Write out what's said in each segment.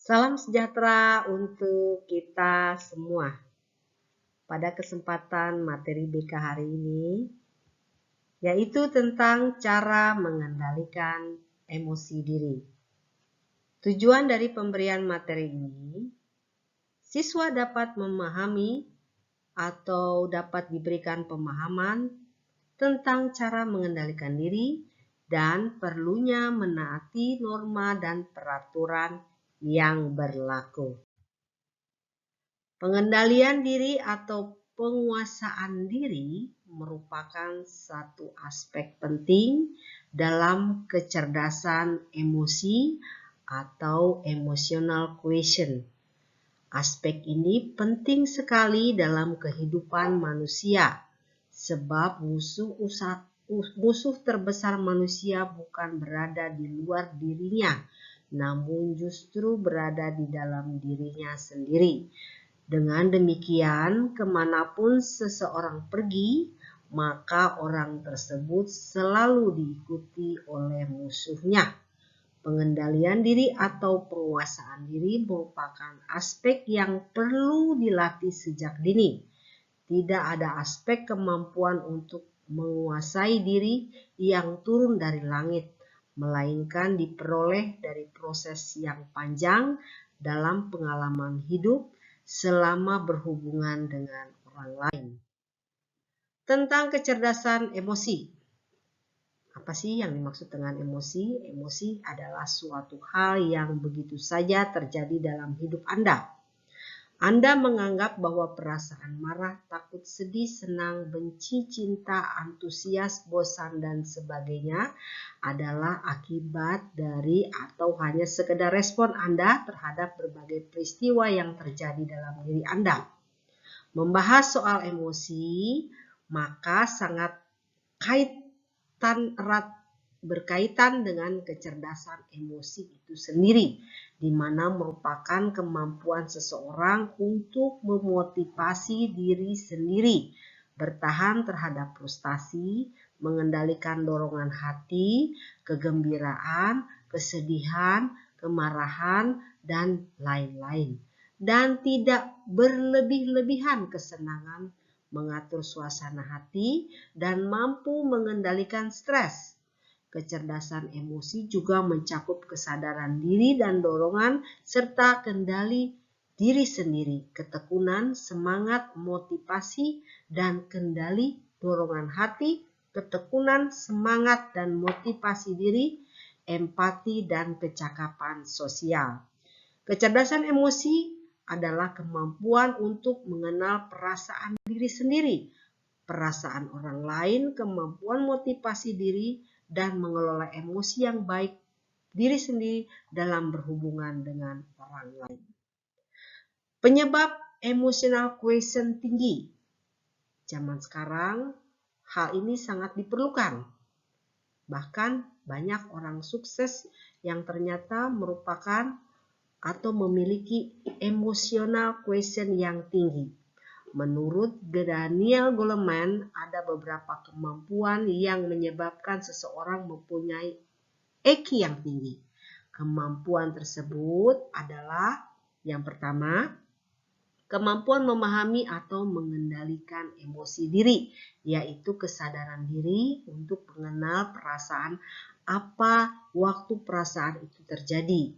Salam sejahtera untuk kita semua. Pada kesempatan materi BK hari ini, yaitu tentang cara mengendalikan emosi diri. Tujuan dari pemberian materi ini, siswa dapat memahami atau dapat diberikan pemahaman tentang cara mengendalikan diri dan perlunya menaati norma dan peraturan yang berlaku. Pengendalian diri atau penguasaan diri merupakan satu aspek penting dalam kecerdasan emosi atau emotional quotient. Aspek ini penting sekali dalam kehidupan manusia, sebab musuh terbesar manusia bukan berada di luar dirinya, namun justru berada di dalam dirinya sendiri. Dengan demikian, kemanapun seseorang pergi, maka orang tersebut selalu diikuti oleh musuhnya. Pengendalian diri atau penguasaan diri merupakan aspek yang perlu dilatih sejak dini. Tidak ada aspek kemampuan untuk menguasai diri yang turun dari langit, melainkan diperoleh dari proses yang panjang dalam pengalaman hidup selama berhubungan dengan orang lain. Tentang kecerdasan emosi. Apa sih yang dimaksud dengan emosi? Emosi adalah suatu hal yang begitu saja terjadi dalam hidup Anda. Anda menganggap bahwa perasaan marah, takut, sedih, senang, benci, cinta, antusias, bosan, dan sebagainya adalah akibat dari atau hanya sekedar respon Anda terhadap berbagai peristiwa yang terjadi dalam diri Anda. Membahas soal emosi, maka sangat erat berkaitan dengan kecerdasan emosi itu sendiri, di mana merupakan kemampuan seseorang untuk memotivasi diri sendiri, bertahan terhadap frustasi, mengendalikan dorongan hati, kegembiraan, kesedihan, kemarahan, dan lain-lain, dan tidak berlebih-lebihan kesenangan, mengatur suasana hati, dan mampu mengendalikan stres. Kecerdasan emosi juga mencakup kesadaran diri dan dorongan serta kendali diri sendiri, ketekunan, semangat, motivasi, dan kendali dorongan hati, ketekunan, semangat, dan motivasi diri, empati, dan kecakapan sosial. Kecerdasan emosi adalah kemampuan untuk mengenal perasaan diri sendiri, perasaan orang lain, kemampuan motivasi diri, dan mengelola emosi yang baik diri sendiri dalam berhubungan dengan orang lain. Penyebab emotional quotient tinggi. Zaman sekarang, hal ini sangat diperlukan. Bahkan banyak orang sukses yang ternyata merupakan atau memiliki emotional quotient yang tinggi. Menurut Daniel Goleman, ada beberapa kemampuan yang menyebabkan seseorang mempunyai EQ yang tinggi. Kemampuan tersebut adalah yang pertama, kemampuan memahami atau mengendalikan emosi diri, yaitu kesadaran diri untuk mengenal perasaan apa waktu perasaan itu terjadi.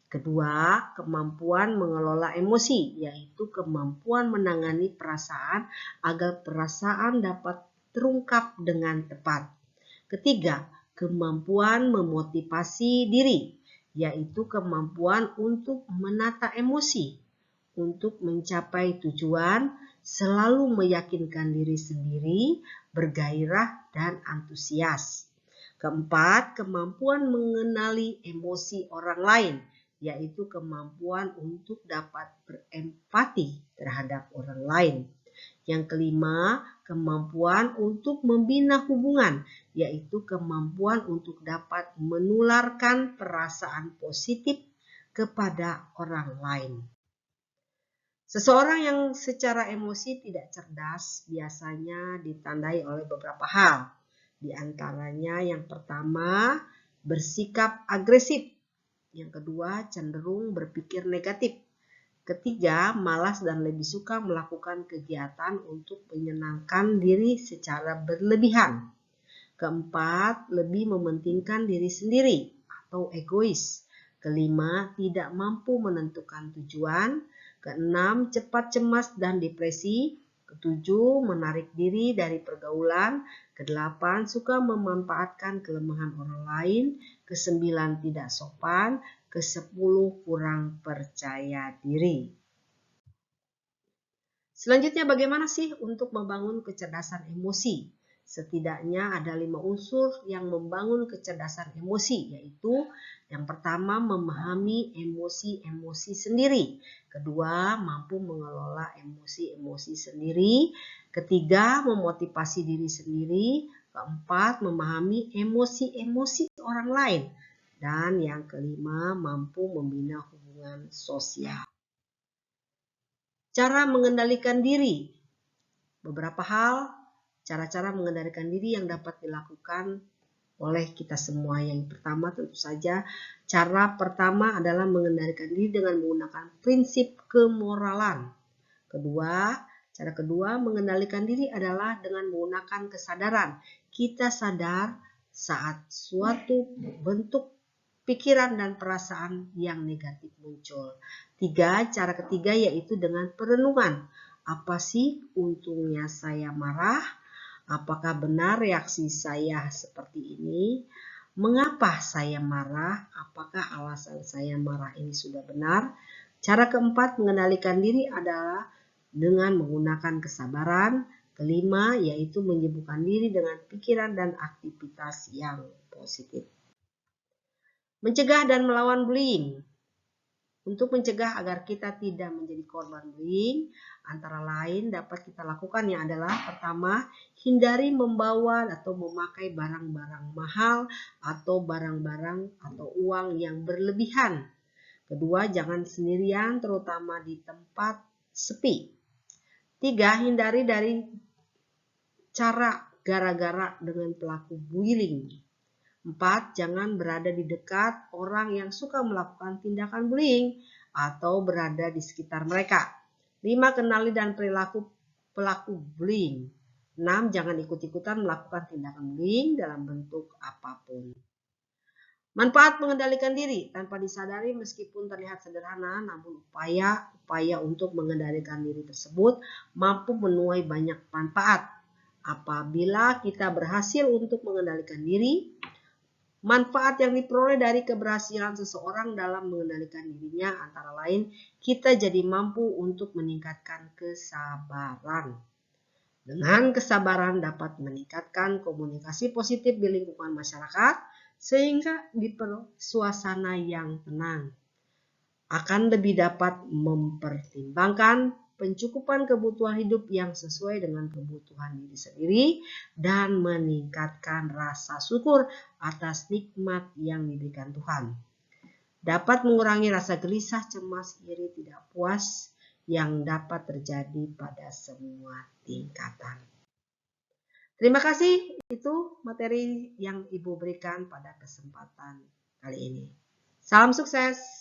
Kedua, kemampuan mengelola emosi, yaitu kemampuan menangani perasaan agar perasaan dapat terungkap dengan tepat. Ketiga, kemampuan memotivasi diri, yaitu kemampuan untuk menata emosi, untuk mencapai tujuan, selalu meyakinkan diri sendiri, bergairah, dan antusias. Keempat, kemampuan mengenali emosi orang lain, yaitu kemampuan untuk dapat berempati terhadap orang lain. Yang kelima, kemampuan untuk membina hubungan, yaitu kemampuan untuk dapat menularkan perasaan positif kepada orang lain. Seseorang yang secara emosi tidak cerdas biasanya ditandai oleh beberapa hal. Di antaranya yang pertama, bersikap agresif, Yang kedua, cenderung berpikir negatif. Ketiga, malas dan lebih suka melakukan kegiatan untuk menyenangkan diri secara berlebihan. Keempat, lebih mementingkan diri sendiri atau egois. Kelima, tidak mampu menentukan tujuan. Keenam, cepat cemas dan depresi. Ketujuh, menarik diri dari pergaulan. Kedelapan, suka memanfaatkan kelemahan orang lain. Kesembilan, tidak sopan. Kesepuluh, kurang percaya diri. Selanjutnya, bagaimana sih untuk membangun kecerdasan emosi? Setidaknya ada 5 unsur yang membangun kecerdasan emosi, yaitu yang pertama, memahami emosi-emosi sendiri. Kedua, mampu mengelola emosi-emosi sendiri. Ketiga, memotivasi diri sendiri. Keempat, memahami emosi-emosi orang lain. Dan yang kelima, mampu membina hubungan sosial. Cara mengendalikan diri. Beberapa hal, cara-cara mengendalikan diri yang dapat dilakukan oleh kita semua. Yang pertama tentu saja, cara pertama adalah mengendalikan diri dengan menggunakan prinsip kemoralan. Cara kedua mengendalikan diri adalah dengan menggunakan kesadaran. Kita sadar saat suatu bentuk pikiran dan perasaan yang negatif muncul. Cara ketiga yaitu dengan perenungan. Apa sih untungnya saya marah? Apakah benar reaksi saya seperti ini? Mengapa saya marah? Apakah alasan saya marah ini sudah benar? Cara keempat mengendalikan diri adalah dengan menggunakan kesabaran. Kelima yaitu menyibukkan diri dengan pikiran dan aktivitas yang positif. Mencegah dan melawan bullying. Untuk mencegah agar kita tidak menjadi korban bullying, antara lain dapat kita lakukan yang adalah pertama, hindari membawa atau memakai barang-barang mahal atau barang-barang atau uang yang berlebihan. Kedua, jangan sendirian terutama di tempat sepi. 3, hindari dari cara gara-gara dengan pelaku bullying. 4. Jangan berada di dekat orang yang suka melakukan tindakan bullying atau berada di sekitar mereka. 5. Kenali dan perilaku pelaku bullying. 6. Jangan ikut-ikutan melakukan tindakan bullying dalam bentuk apapun. Manfaat mengendalikan diri tanpa disadari meskipun terlihat sederhana, namun upaya untuk mengendalikan diri tersebut mampu menuai banyak manfaat. Apabila kita berhasil untuk mengendalikan diri, manfaat yang diperoleh dari keberhasilan seseorang dalam mengendalikan dirinya antara lain, kita jadi mampu untuk meningkatkan kesabaran. Dengan kesabaran dapat meningkatkan komunikasi positif di lingkungan masyarakat, sehingga di suasana yang tenang. Akan lebih dapat mempertimbangkan pencukupan kebutuhan hidup yang sesuai dengan kebutuhan diri sendiri dan meningkatkan rasa syukur atas nikmat yang diberikan Tuhan. Dapat mengurangi rasa gelisah, cemas, iri, tidak puas yang dapat terjadi pada semua tingkatan. Terima kasih, itu materi yang Ibu berikan pada kesempatan kali ini. Salam sukses.